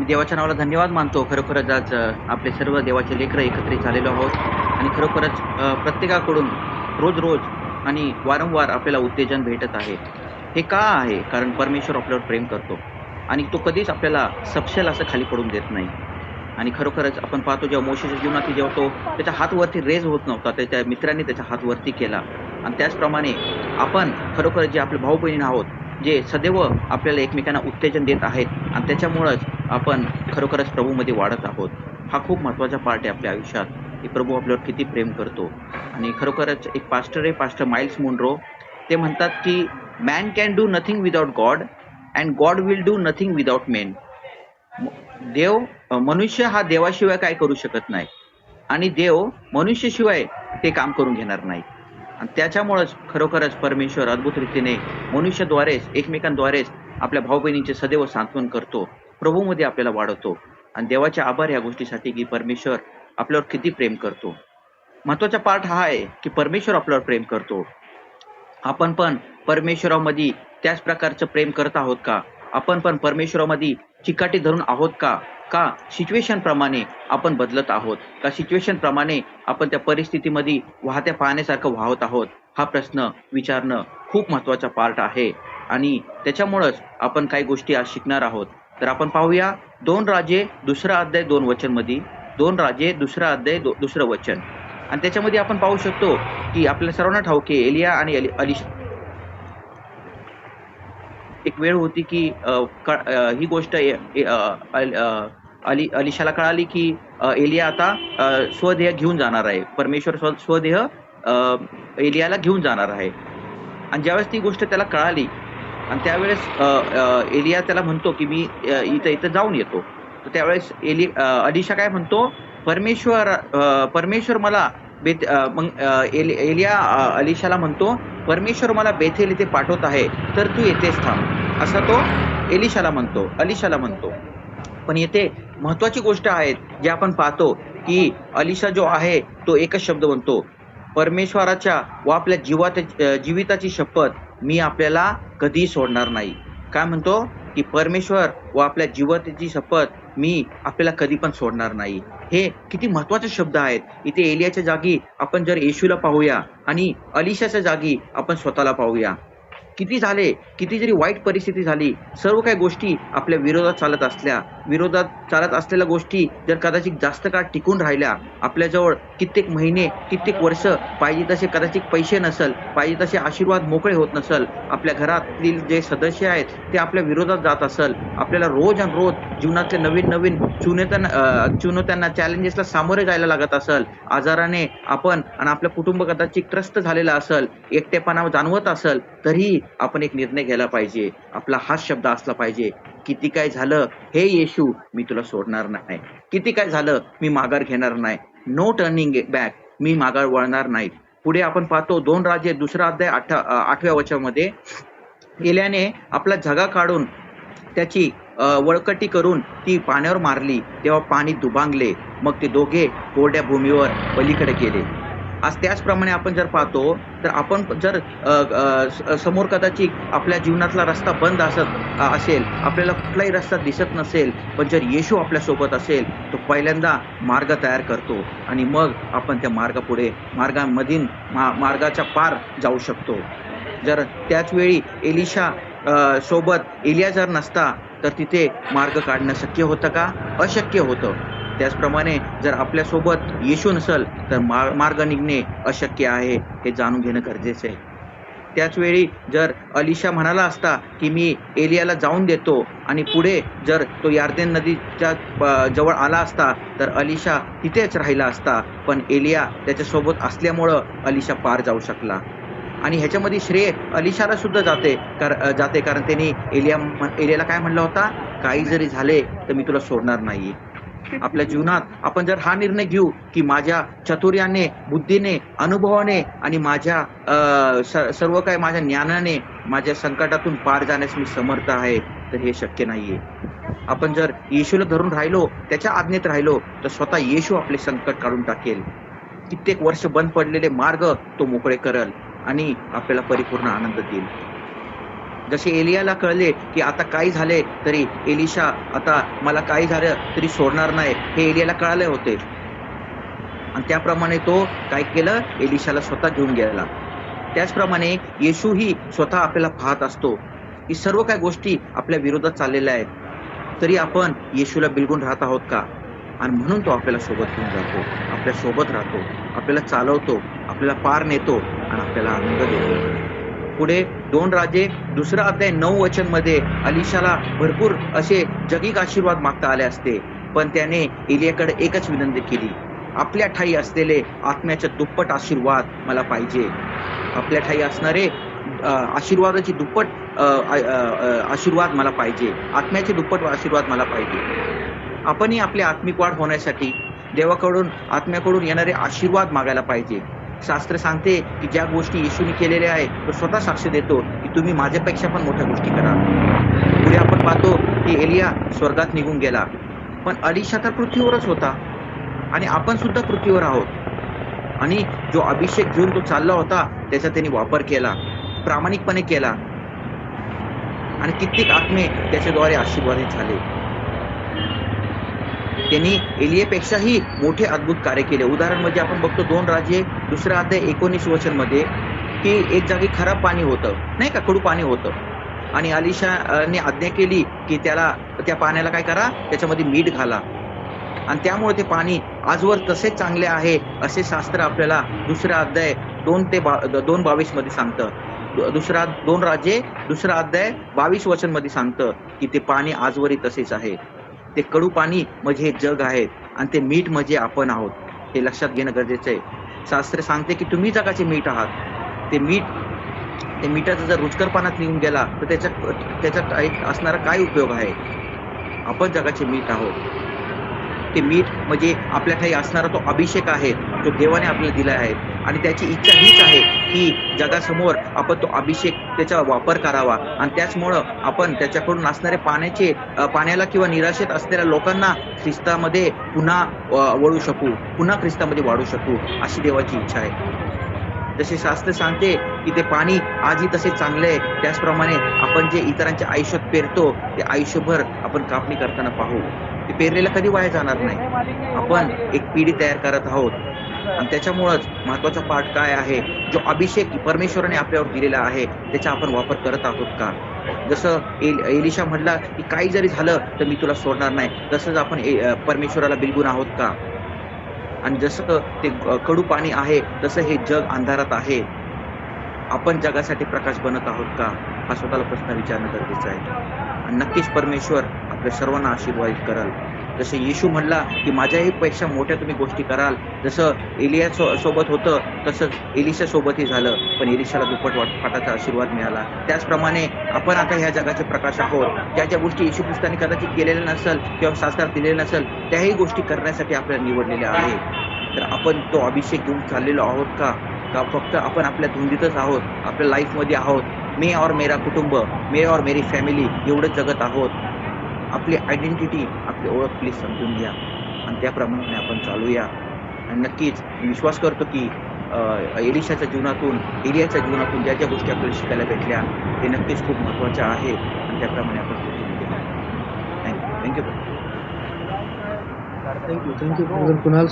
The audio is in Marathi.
देवाच्या नावाला धन्यवाद मानतो. खरोखरच आज आपले सर्व देवाचे लेकरं एकत्रित झालेलो आहोत आणि खरोखरच प्रत्येकाकडून रोज-रोज आणि वारंवार आपल्याला उत्तेजन भेटत आहे. हे का आहे? कारण परमेश्वर आपल्यावर प्रेम करतो आणि तो कधीच आपल्याला सपशेल असं खाली पडून देत नाही. आणि खरोखरच आपण पाहतो जेव्हा मोशेच्या जीवनात जेव्हा तो त्याच्या हात वरती रेज होत नव्हता, त्याच्या मित्रांनी त्याचा हात वरती केला आणि त्याचप्रमाणे आपण खरोखर जे आपले भाऊ-बहीण आहोत, जे सदैव आपल्याला एकमेकांना उत्तेजन देत आहेत आणि त्याच्यामुळंच आपण खरोखरच प्रभूमध्ये वाढत आहोत. हा खूप महत्त्वाचा पार्ट आहे आपल्या आयुष्यात, की प्रभू आपल्यावर किती प्रेम करतो. आणि खरोखरच एक पास्टर आहे, पास्टर माइल्स मुनरो. ते म्हणतात, की "man can do nothing without God and God will do nothing without main." मनुष्य हा देवाशिवाय काय करू शकत नाही आणि देव मनुष्याशिवाय ते काम करून घेणार नाही. आणि त्याच्यामुळेच खरोखरच परमेश्वर अद्भुत रीतीने मनुष्याद्वारेच एकमेकांद्वारेच आपल्या भाऊ बहिणींचे सदैव सांत्वन करतो, प्रभूमध्ये आपल्याला वाढवतो. आणि देवाचे आभार या गोष्टीसाठी की परमेश्वर आपल्यावर किती प्रेम करतो. महत्वाचा पार्ट हा आहे की परमेश्वर आपल्यावर प्रेम करतो. आपण पण परमेश्वरामध्ये त्याच प्रकारचं प्रेम करत आहोत का? आपण पण परमेश्वरामध्ये चिकाटी धरून आहोत का? का सिच्युएशन प्रमाणे आपण बदलत आहोत? का सिच्युएशन प्रमाणे आपण त्या परिस्थितीमध्ये वाहत्या पाण्यासारखं वाहत आहोत? हा प्रश्न विचारणं खूप महत्वाचा पार्ट आहे आणि त्याच्यामुळंच आपण काही गोष्टी आज शिकणार आहोत. तर आपण पाहूया 2 राजे 2 अध्याय 2 वचन मध्ये. 2 राजे 2 अध्याय 2 वचन. आणि त्याच्यामध्ये आपण पाहू शकतो की आपल्या सर्वांना ठाऊक आहे एलिया आणि एक वेळ होती की ही गोष्ट अलिशाला कळाली की एलिया आता स्वदेह घेऊन जाणार आहे. परमेश्वर स्वदेह एलियाला घेऊन जाणार आहे. आणि ज्यावेळेस ती गोष्ट त्याला कळाली आणि त्यावेळेस एलिया त्याला म्हणतो की मी इथं जाऊन येतो. तर त्यावेळेस अलिशा काय म्हणतो, परमेश्वर मला एलिया अलिशाला म्हणतो, परमेश्वर मला बेथेल इथे पाठवत आहे, तर तू येथेच थांब, असा तो अलिशाला म्हणतो. पण येथे महत्वाची गोष्ट आहे जे आपण पाहतो की अलिशा जो आहे तो एकच शब्द म्हणतो, परमेश्वराच्या व आपल्या जीविताची शपथ मी आपल्याला कधी सोडणार नाही. काय म्हणतो की परमेश्वर व आपल्या जीविताची शपथ मी आपल्याला कधी पण सोडणार नाही. हे किती महत्वाचे शब्द आहेत. इथे एलियाच्या जागी आपण जर येशूला पाहूया आणि अलिशाच्या जागी आपण स्वतःला पाहूया. किती जरी वाईट परिस्थिती झाली, सर्व काही गोष्टी आपल्या विरोधात चालत असलेल्या गोष्टी जर कदाचित जास्त काळ टिकून राहिल्या, आपल्याजवळ कित्येक महिने कित्येक वर्ष पाहिजे तसे कदाचित पैसे नसल, पाहिजे तसे आशीर्वाद मोकळे होत नसल, आपल्या घरातील जे सदस्य आहेत ते आपल्या विरोधात जात असल, आपल्याला रोज आणि रोज जीवनातले नवीन चुनौत्यांना चॅलेंजेसला सामोरे जायला लागत असल, आजाराने आपण आणि आपलं कुटुंब कदाचित त्रस्त झालेला असल, एकटेपणा जाणवत असल, तरी आपण एक निर्णय घ्यायला पाहिजे. आपला हाच शब्द असला पाहिजे, किती काय झालं हे येशू मी तुला सोडणार नाही, किती काय झालं मी माघार घेणार नाही, नो टर्निंग बॅक, मी माघार वळणार नाही. पुढे आपण पाहतो 2 राजे 2 अध्याय 8व्या वचनामध्ये एलियाने आपला झगा काढून त्याची वळकटी करून ती पाण्यावर मारली, तेव्हा पाणी दुभांगले, मग ते दोघे कोरड्या भूमीवर पलीकडे गेले. आज त्याचप्रमाणे आपण जर पाहतो तर आपण जर समोर कदाचित आपल्या जीवनातला रस्ता बंद असेल, आपल्याला कुठलाही रस्ता दिसत नसेल, पण जर येशू आपल्यासोबत असेल तो पहिल्यांदा मार्ग तयार करतो आणि मग आपण त्या मार्गाच्या पार जाऊ शकतो. जर त्याच वेळी एलिशा सोबत एलिया जर नसता तर तिथे मार्ग काढणं शक्य होतं का? अशक्य होतं. त्याचप्रमाणे जर आपल्यासोबत येशू नसल तर मार्ग निघणे अशक्य आहे, हे जाणून घेणं गरजेचं आहे. त्याच वेळी जर अलिशा म्हणाला असता की मी एलियाला जाऊन देतो आणि पुढे जर तो यार्देन नदीच्या जवळ आला असता तर अलिशा तिथेच राहिला असता, पण एलिया त्याच्यासोबत असल्यामुळं अलिशा पार जाऊ शकला. आणि ह्याच्यामध्ये श्रेय अलिशाला सुद्धा जाते कारण त्यांनी एलियाला काय म्हणलं होता, काही जरी झाले तर मी तुला सोडणार नाही. आपल्या जीवनात आपण जर हा निर्णय घेऊ की माझ्या चातुर्याने, बुद्धीने, अनुभवाने आणि माझ्या सर्व काही माझ्या ज्ञानाने माझ्या संकटातून पार जाण्यास मी समर्थ आहे, तर हे शक्य नाहीये. आपण जर येशूला धरून राहिलो, त्याच्या आज्ञेत राहिलो, तर स्वतः येशू आपले संकट काढून टाकेल. कित्येक वर्ष बंद पडलेले मार्ग तो मोकळे करल आणि आपल्याला परिपूर्ण आनंद देईल. जसे एलियाला कळले की आता काही झाले तरी एलिशा आता मला काही झालं तरी सोडणार नाही, हे एलियाला कळाले होते. आणि त्याप्रमाणे तो काय केलं, एलिशाला स्वतः घेऊन गेला. त्याचप्रमाणे येशूही स्वतः आपल्याला पाहत असतो की सर्व काही गोष्टी आपल्या विरोधात चाललेल्या आहेत, तरी आपण येशूला बिलगून राहत आहोत का? आणि म्हणून तो आपल्याला सोबत घेऊन जातो, आपल्या सोबत राहतो, आपल्याला चालवतो, आपल्याला पार नेतो आणि आपल्याला आनंद देतो. पुढे 2 राजे 2 अध्याय 9 वचन मध्ये अलिशाला भरपूर असे जगिक आशीर्वाद मागता आले असते, पण त्याने एलियाकडे एकच विनंती केली, आपल्या ठाई असलेले आत्म्याचे दुप्पट आशीर्वाद मला पाहिजे. आपल्या ठाई असणारे आशीर्वादाची दुप्पट आशीर्वाद मला पाहिजे, आत्म्याचे दुप्पट आशीर्वाद मला पाहिजे. आपणही आपली आत्मिक वाढ होण्यासाठी देवाकडून आत्म्याकडून येणारे आशीर्वाद मागायला पाहिजे. शास्त्र सांगते की ज्या गोष्टी येशूने केलेल्या आहे तो स्वतः साक्ष देतो की तुम्ही माझ्यापेक्षा पण मोठ्या गोष्टी करा. पुढे आपण पाहतो की एलिया स्वर्गात निघून गेला, पण अलिशा तर पृथ्वीवरच होता आणि आपण सुद्धा पृथ्वीवर आहोत. आणि जो अभिषेक घेऊन तो चालला होता त्याचा त्यांनी वापर केला, प्रामाणिकपणे केला आणि कित्येक आत्मे त्याच्याद्वारे आशीर्वादित झाले. त्यांनी एलियापेक्षाही मोठे अद्भुत कार्य केले. उदाहरण म्हणजे आपण बघतो 2 राजे 2 अध्याय 19 वचन मध्ये की एक जागी खराब पाणी होतं, नाही का, कडू पाणी होतं आणि अलिशाने आज्ञा केली की त्या पाण्याला काय करा, त्याच्यामध्ये मीठ घाला आणि त्यामुळे ते पाणी आजवर तसेच चांगले आहे असे शास्त्र आपल्याला 2 अध्याय 2:22 मध्ये सांगतं. 2 राजे 2 अध्याय 22 वचन मध्ये सांगतं की ते पाणी आजवरही तसेच आहे. ते कडू पाणी म्हणजे हे जग आहे आणि ते मीठ म्हणजे आपण आहोत, हे लक्षात घेणं गरजेचं आहे. शास्त्र सांगते की तुम्ही जगाचे मीठ आहात. ते मिठाचा जर रुचकरपणात निघून गेला तर त्याच्यात असणारा काय उपयोग आहे? आपण जगाचे मीठ आहोत. ते मीठ म्हणजे आपल्या ठाई असणारा तो अभिषेक आहे, तो देवाने आपल्याला दिला आहे आणि त्याची इच्छा हीच आहे की जगासमोर आपण तो अभिषेक त्याचा वापर करावा आणि त्याचमुळं आपण त्याच्याकडून असणारे पाण्याला किंवा निराशेत असलेल्या लोकांना ख्रिस्तामध्ये पुन्हा वळू शकू, पुन्हा ख्रिस्तामध्ये वाढू शकू, अशी देवाची इच्छा आहे. जसे शास्त्र सांगते की ते पाणी आजही तसे चांगले आहे, त्याचप्रमाणे आपण जे इतरांच्या आयुष्यात पेरतो ते आयुष्यभर आपण कापणी करताना पाहू. ते पेरलेलं कधी वाया जाणार नाही. आपण एक पिढी तयार करत आहोत आणि त्याच्यामुळंच महत्वाचा पाठ काय आहे, जो अभिषेक परमेश्वराने आपल्यावर दिलेला आहे त्याचा आपण वापर करत आहोत का? जसं एलिशा म्हटला की काही जरी झालं तर मी तुला सोडणार नाही, तसंच आपण परमेश्वराला बिलगून आहोत का? आणि जसं ते कडू पाणी आहे तसं हे जग अंधारात आहे, आपण जगासाठी प्रकाश बनत आहोत का? हा स्वतःला प्रश्न विचारणं गरजेचं आहे. आणि नक्कीच परमेश्वर आपल्या सर्वांना आशीर्वादित कराल. जसे येशू म्हणला की माझ्याही पेक्षा मोठ्या तुम्ही गोष्टी कराल. जसं एलिया सोबत होतं तसंच एलिशा सोबतही झालं, पण एलिशाला दुप्पट पाटाचा आशीर्वाद मिळाला. त्याचप्रमाणे आपण आता ह्या जगाचे प्रकाश आहोत. ज्या गोष्टी येशू ख्रिस्ताने कदाचित केलेल्या नसेल किंवा शास्त्रात दिलेल्या नसेल त्याही गोष्टी करण्यासाठी आपल्याला निवडलेल्या आहे. तर आपण तो अभिषेक घेऊन चाललेलो आहोत का फक्त आपण आपल्या धुंदीतच आहोत, आपल्या लाईफमध्ये आहोत, मी और मेरा कुटुंब, मी और मेरी फॅमिली एवढंच जगत आहोत? आपली आयडेंटिटी, आपली ओळख प्लीज समजून घ्या आणि त्याप्रमाणे आपण चालूया. आणि नक्कीच मी विश्वास करतो की एलिशाच्या जीवनातून, एलियाच्या जीवनातून ज्या गोष्टी आपल्याला शिकायला भेटल्या ते नक्कीच खूप महत्त्वाच्या आहेत आणि त्याप्रमाणे आपण थँक्यू. थँक्यू. कुणाल